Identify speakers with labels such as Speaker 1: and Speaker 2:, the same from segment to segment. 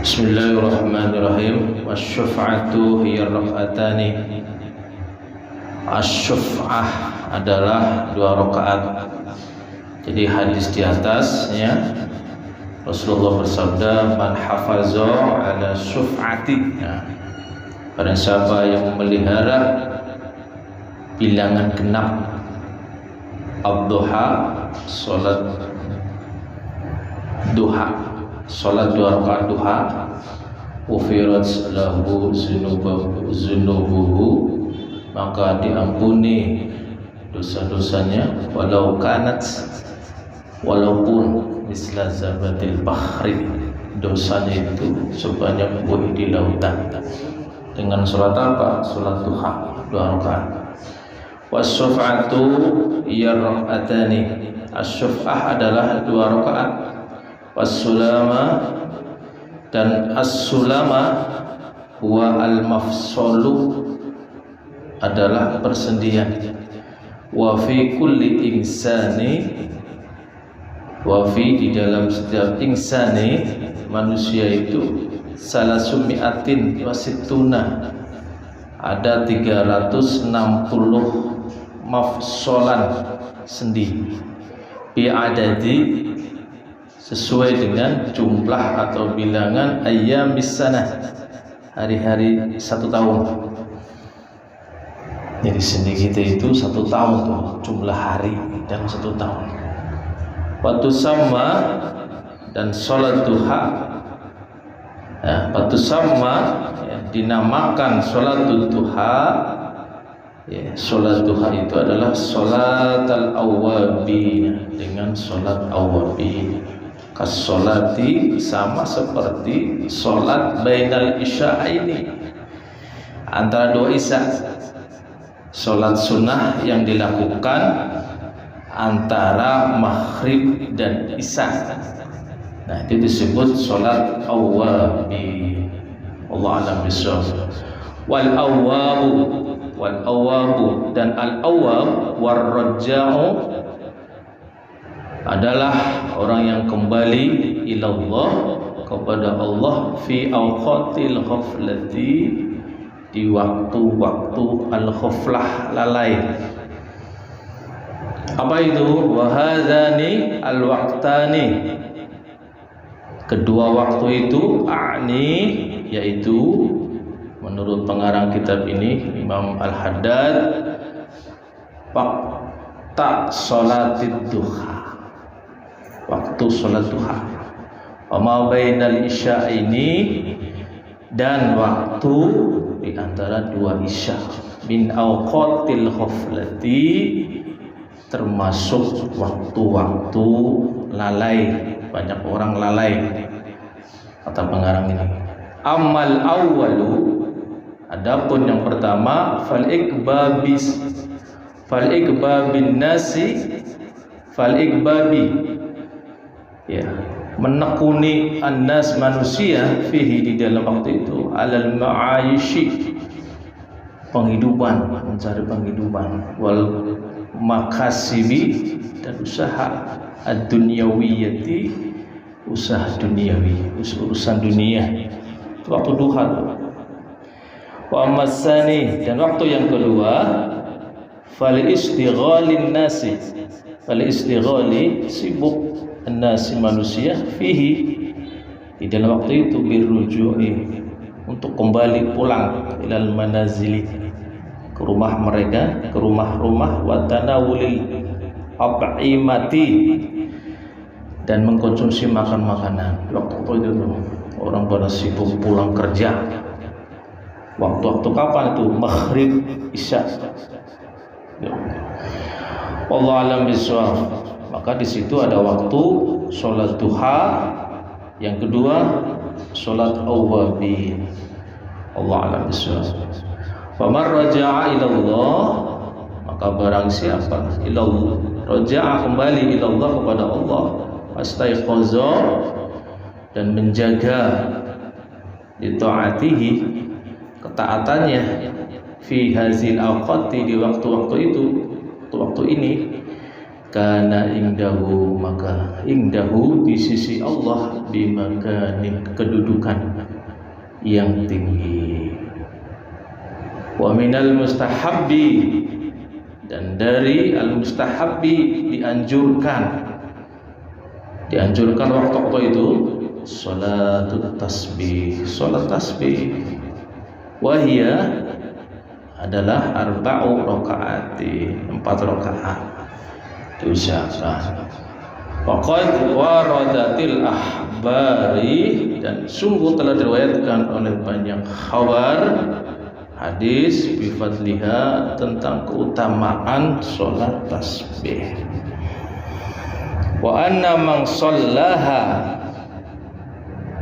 Speaker 1: Bismillahirrahmanirrahim. Wasyuf'atu hiya rak'atani. Asyuf'ah adalah 2 rakaat. Jadi hadis di atas ya, Rasulullah bersabda, man hafaza ala syuf'ati. Nah, barang siapa yang memelihara bilangan genap ad-duha, salat duha, salat 2 rakaat duha, ufirat lahu zunubuhu, maka diampuni dosa-dosanya, walaupun misla zabatil bahri, dosanya itu sebanyak buih di lautan. Dengan salat apa? Salat duha 2 rakaat. Wasyuf'atu ya rak'atani. Asyuf'ah adalah 2 rakaat. Wassulama, dan as-sulama huwa al-mafsulu, adalah persendian. Wa fi kulli insani, wa fi, di dalam setiap insani, manusia itu, salasumi'atin wasittuna, ada 360 mafsolan, sendi, bi'adadi, sesuai dengan jumlah atau bilangan ayyamis sanah, hari-hari 1 tahun. Jadi sendi kita itu 1 tahun tuh, jumlah hari dalam 1 tahun. Waktu sama, dan sholat duha ya, waktu sama ya, dinamakan sholat duha ya, sholat duha itu adalah sholat al-awwabin, dengan sholat awwabin. Kasolati, sama seperti sholat bainal isya'aini, antara 2 isya, sholat sunnah yang dilakukan antara maghrib dan isya. Nah, itu disebut sholat awwabin. Allah a'lam bishawab. Wal awwabu, dan al awwab war raja'u adalah orang yang kembali ilallah, kepada Allah, fi awqatil ghaflati, di waktu-waktu al-ghaflah, lalai. Apa itu? Wa hadzani al-waqtani, kedua waktu itu, yaitu menurut pengarang kitab ini, Imam Al-Haddad, waqta sholatid duha, waktu sholat duha. Wa bainal isya ini, dan waktu di antara 2 isya, min awqatil ghaflati, termasuk waktu-waktu lalai, banyak orang lalai, kata pengarang ini. Amal awwalu, adapun yang pertama, fal ikbabin nasi, fal ikbabi ya, menekuni annas, manusia, fihi, di dalam waktu itu, alal ma'ayishi, penghidupan, mencari penghidupan, wal makasibi, dan usaha, ad-dunyawiyati, usaha duniawi, urusan dunia, waktu duha. Wa masani, dan waktu yang kedua, fal istighalin nasi, fal istighali, sibuk nasi, manusia, fihi, di dalam waktu itu, birruju'i, untuk kembali pulang, ilal manazili, ke rumah mereka, ke rumah-rumah, wa tanawulil at'imati, dan mengkonsumsi makan-makanan. Waktu itu orang pada sibuk pulang kerja. Waktu-waktu kapan itu? Maghrib, isya. Wallahu a'lam bishawab. Maka di situ ada waktu sholat duha, yang kedua sholat awwabin. Allah a'lam bishawab. Faman raja'a ilallah, maka barang siapa ilallah, raja'a, kembali ilallah, kepada Allah, astaiqaza, dan menjaga di ta'atihi, ketaatannya, fi hazil awqati, di waktu-waktu itu, waktu ini, kana indahu, maka indahu di sisi Allah bimakanin kedudukan yang tinggi. Wa minal mustahabbi, dan dari al mustahabbi dianjurkan waktu itu salatut tasbih, salat tasbih. Wahia adalah arba'u raka'atin, 4 rakaat. Diusahakan. Faqad waradatil ahbari, dan sungguh telah diriwayatkan oleh banyak khabar hadis bifadliha, tentang keutamaan salat tasbih. Wa anna man shallaha,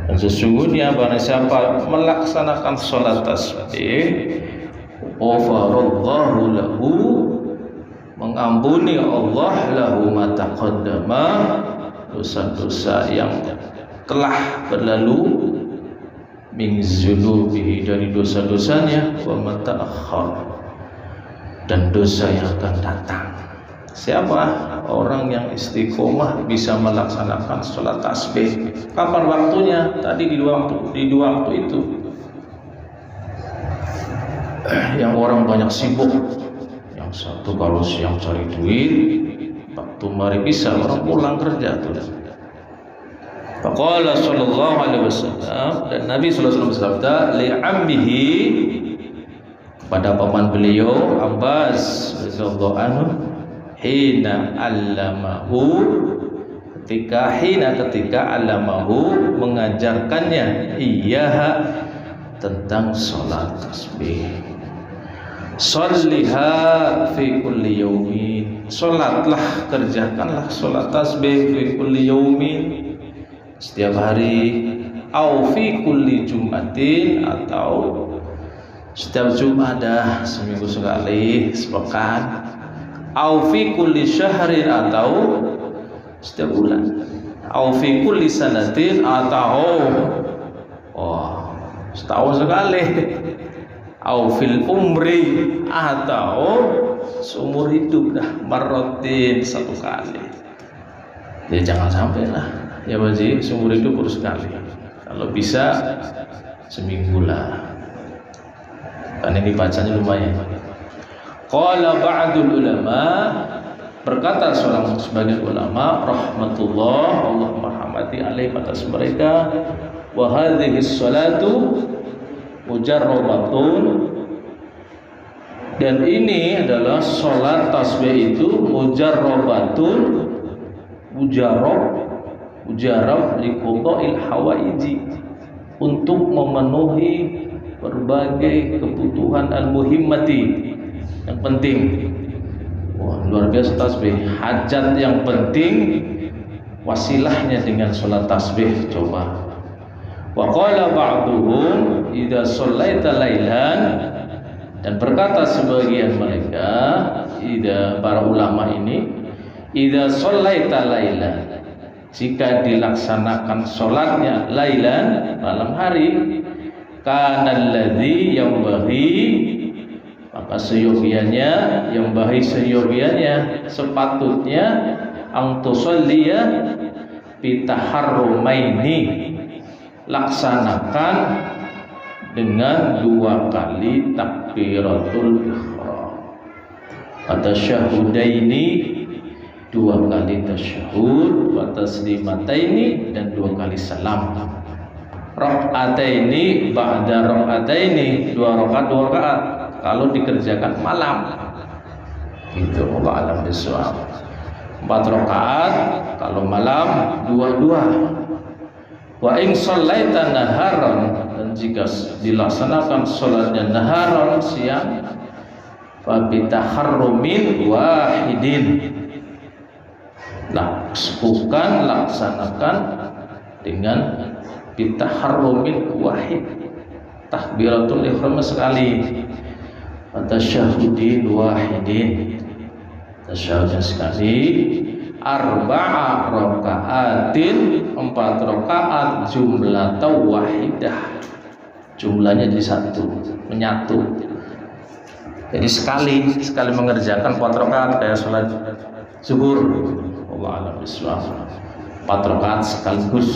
Speaker 1: dan sesungguhnya barang siapa melaksanakan salat tasbih, ghafarallahu lahu, mengampuni Allah lahu ma taqaddama, dosa-dosa yang telah berlalu, min zunubihi, dari dosa-dosanya, wa ma ta'akhkhar, dan dosa yang akan datang. Siapa orang yang istiqomah bisa melaksanakan sholat tasbih? Kapan waktunya? Tadi di dua waktu itu. Yang orang banyak sibuk, yang satu kalau siang cari duit, waktu mari bisa orang pulang kerja tuh. Faqala sallallahu alaihi wasallam, dan Nabi sallallahu alaihi wasallam bersabda, li'ammihi, pada paman beliau Abbas radhiyallahu anhu, hina allamahu, ketika allamahu, mengajarkannya, iyaha, tentang salat tasbih. Sholliha fi kulli yaumin, salatlah, kerjakanlah salat tasbih fi kulli yaumin, setiap hari, au fi kulli jumatin, atau setiap Jumat, seminggu sekali, sepekan, au fi kulli syahrin, atau setiap bulan, au fi kulli sanatin, atau setahun sekali, au fil umri, atau seumur hidup marrotin, 1 kali. Ya jangan sampai lah ya Baji, seumur hidup harus sekali, kalau bisa seminggu lah, karena ini bacanya lumayan. Qala ba'dul ulama, berkata sebagian ulama rahmatullah, Allah merahmati alaih atas mereka, wa hadhihi sholatu mujarrabatun, dan ini adalah sholat tasbih itu mujarrabatun, mujarrab liqada'il hawaiji, untuk memenuhi berbagai kebutuhan al-muhimmati, yang penting. Wah, luar biasa tasbih, hajat yang penting, wasilahnya dengan sholat tasbih. Coba. Wa qala ba'duhum idza shallaita lailan, dan berkata sebagian mereka, para ulama ini, idza shallaita lailan, jika dilaksanakan sholatnya lailan, malam hari, kana alladzi yambahi, maka seyogianya, sepatutnya, angtusalliya bitaharrumaini, laksanakan dengan 2 kali takbiratul ihram, tasyahhudaini, 2 kali tasyahud, wa taslimataini, dan 2 kali salam, rakaataini ba'da rakaataini, 2 rakaat kalau dikerjakan malam. Itu Allah alam bisawab. 4 rakaat kalau malam, 2. Wa in shallaita naharan, dan jika dilaksanakan sholatnya naharan, siang, fa bitaharrumin wahidin, laksanakan dengan bitaharrumin wahid, takbiratul ihram sekali, tasyahudin wahidin, tasyahud sekali, arba'a raka'atin, 4 rakaat, jumlatan wahidah, jumlahnya jadi 1, menyatu. Jadi sekali mengerjakan 4 rakaat kayak sholat zuhur. Allah a'lam bishawab. 4 rakaat sekaligus.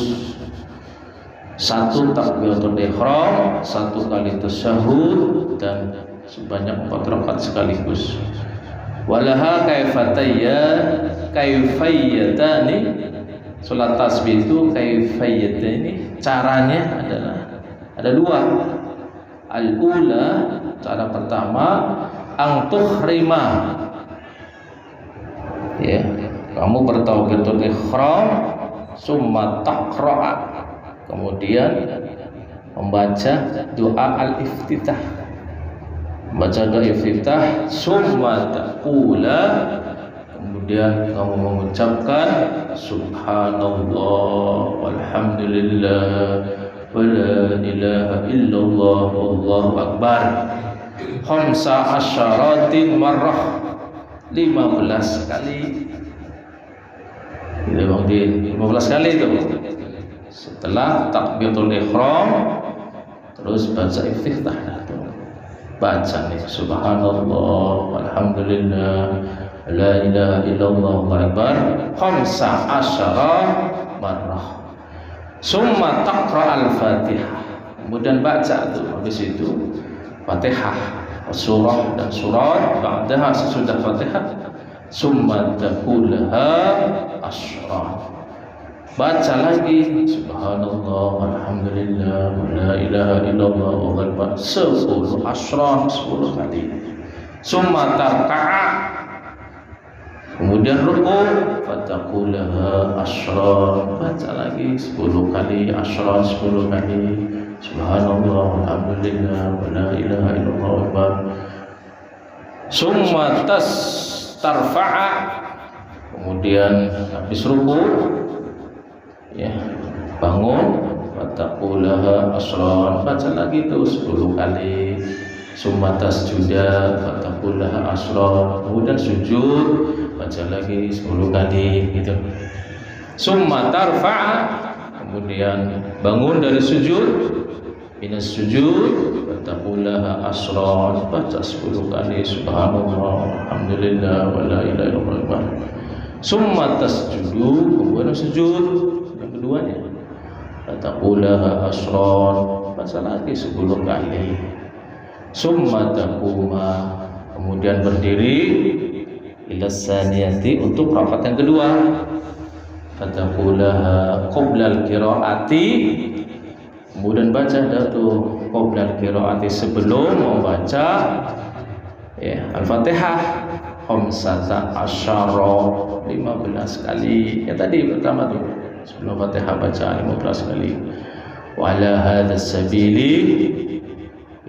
Speaker 1: 1 takbiratul ihram, 1 kali tasyahud, dan sebanyak 4 rakaat sekaligus. Walaha kaifayyatani. Salat tasbih itu kaifayyatani, caranya adalah ada 2. Al-ula, cara pertama, ang tuhrima, ya, kamu bertakbiratul ihram, summa taqra'a, kemudian membaca doa al-iftitah, membaca doa iftitah, summa taqula, kemudian kamu mengucapkan subhanallah walhamdulillah wala ilaha illallah wallahu akbar khamsa asyaratin marrah, 15 kali. Itu Bang Din, 15 kali itu. Setelah takbiratul ihram terus baca iftitah, baca nih subhanallah walhamdulillah la ilaha illallah wallahu akbar khamsa asyara marrah. Summa taqra al-Fatihah, kemudian baca tuh habis itu Fatihah, surah dan surat, ba'daha sesudah Fatihah, summa taqulaha asyra, baca lagi subhanallah walhamdulillah la ilaha illallah wallahu akbar 10 kali. Summa tarka'a, kemudian ruku, fataqulaha asyra, baca lagi 10 kali, asyra 10 kali, subhanallah walhamdulillah la ilaha illallah akbar. Summa tarfa'a, kemudian habis ruku, ya, bangun, fataqulaha asyra, baca lagi tuh 10 kali. Summa tasjuda, fataqulaha asyra, kemudian sujud, baca lagi 10 kali gitu. Summa tarfa'a, kemudian bangun dari sujud, minas sujud, fataqulaha asyra, baca 10 kali subhanallah alhamdulillah wa la ilaha illallah. Summa tasjudu, kemudian sujud yang keduanya, fataqulaha asyra, baca lagi 10 kali. Summa taquma, kemudian berdiri, ila saniyati, untuk rakaat yang kedua, fataqulaha qabla al-qiraati, kemudian baca datu qabla al-qiraati, sebelum membaca, ya, al-Fatihah, khamsata asyara, 15 kali. Ya tadi pertama tuh sebelum Fatihah baca 15 kali. Wa ala hadzal sabili,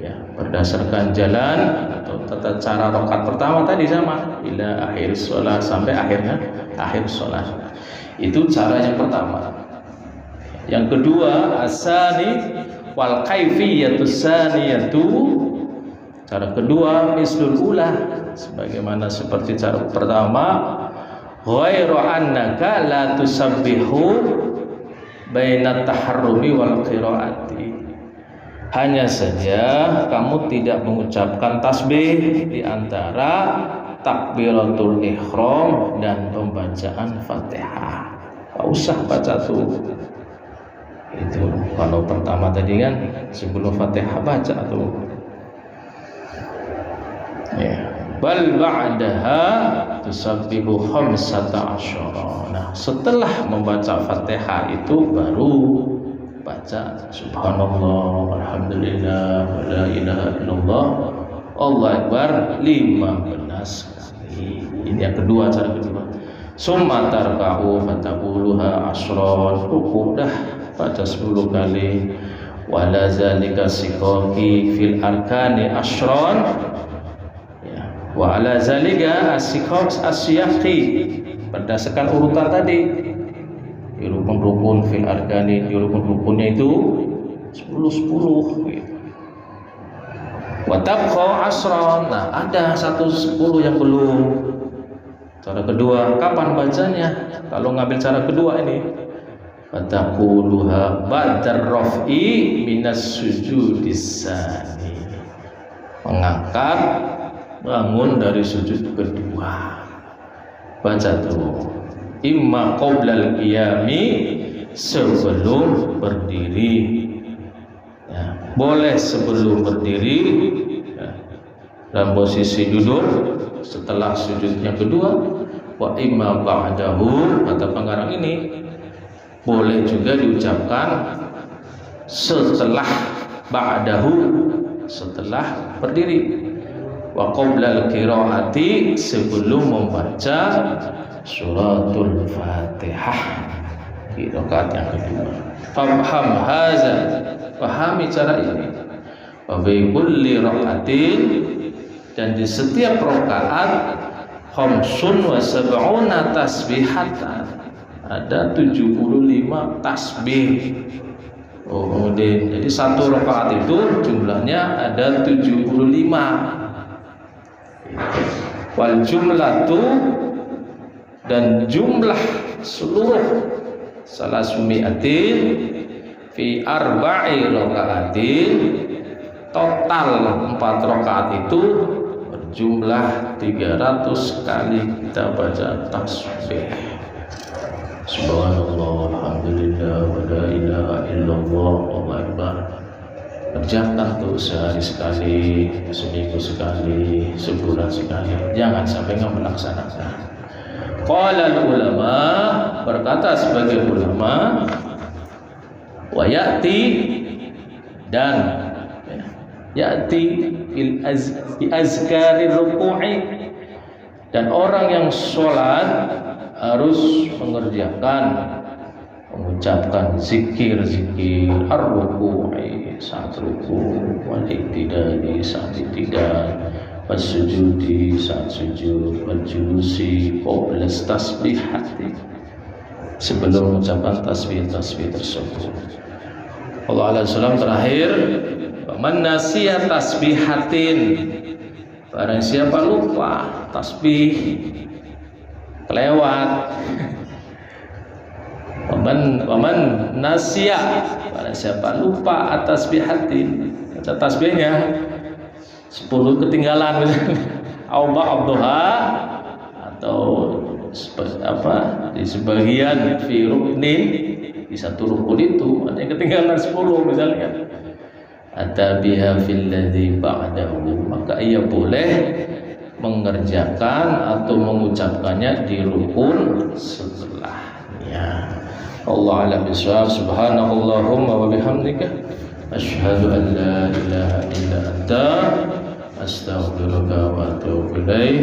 Speaker 1: ya, berdasarkan jalan atau tata cara rakaat pertama tadi sama, ila akhir sholat, sampai akhir sholat. Itu cara yang pertama. Yang kedua, asani wal kaifiyatus saniyatu, cara kedua mislul ula, sebagaimana seperti cara pertama, ghairu annaka la tusabbihu bainat taharrumi wal qiraati, hanya saja kamu tidak mengucapkan tasbih di antara takbiratul ihram dan pembacaan Fatihah. Gak usah baca tuh. Itu kalau pertama tadi kan sebelum Fatihah baca tuh. Ya. Bal ba'daha tusabbihu khamsata asyara. Nah, setelah membaca Fatihah itu baru baca subhanallah alhamdulillah la ilaha illallah Allahu akbar 15 kali. Ini yang kedua, cara kedua. Summa tarka'u fataquluha asyra, ruku dah baca 10 kali. Wala zalika siqaqi fil arkani asyran, ya, wa ala zalika asiqaq asyaqi, berdasarkan urutan tadi. Di rukun-rukun fil arkani, di rukun-rukunnya itu 10 gitu. Wa tabqa asran, nah ada 10 yang belum. Cara kedua, kapan bacanya? Kalau ngambil cara kedua ini, fataquluha ba'da raf'i minas sujudis sani, mengangkat bangun dari sujud kedua. Baca tuh, imma qoblal qiyami, sebelum berdiri ya, boleh sebelum berdiri ya, dalam posisi duduk setelah sujud yang kedua. Wa imma ba'dahu, kata pengarang ini boleh juga diucapkan setelah ba'dahu, setelah berdiri. Wa qoblal qiraati, sebelum membaca suratul Fatihah di rakaat yang kedua. Faham haza, pahami cara ini. Wa bi kulli rakaatin, dan di setiap rakaat khamsun wa sab'una tasbihatan, ada 75 tasbih. Kemudian jadi satu rakaat itu jumlahnya ada 75. Wal jumlatu, dan jumlah seluruh salasumi'atin fi arba'i rakaatin, total 4 rakaat itu berjumlah 300 kali kita baca tasbih. Subhanallah, alhamdulillah, wa la ilaha illallah, Allahu akbar. Kerjakan tuh sehari sekali, seminggu sekali, sebulan sekali, jangan sampai nggak melaksanakan. Qala ulama, berkata sebagai ulama, wa ya'ti, dan ya'ti bil azkari ruku'i, dan orang yang sholat harus mengucapkan zikir-zikir ar-ruku'i, saat ruku, wal iktidali, saat iktidal, was sujudi, saat sujud, wal julusi qabla tasbihati, sebelum mengucapkan tasbih-tasbih tersebut. Allah Alaihi terakhir, man nasiya tasbihatin, barang siapa lupa tasbih, kelewat. Waman nasiya, barang siapa lupa atas bihatin, kata tasbihnya 10 ketinggalan misalnya, Abduha, atau di sebagian fi ruknin, di satu rukun itu ada yang ketinggalan 10 misalnya, atabiha fil ladzi ba'dahu, maka ia boleh mengerjakan atau mengucapkannya di rukun setelahnya. Allah a'lam bishawab. Subhanallahumma wa bihamdika, asyhadu an la ilaha illa anta, astaghfiruka wa atubu ilaik.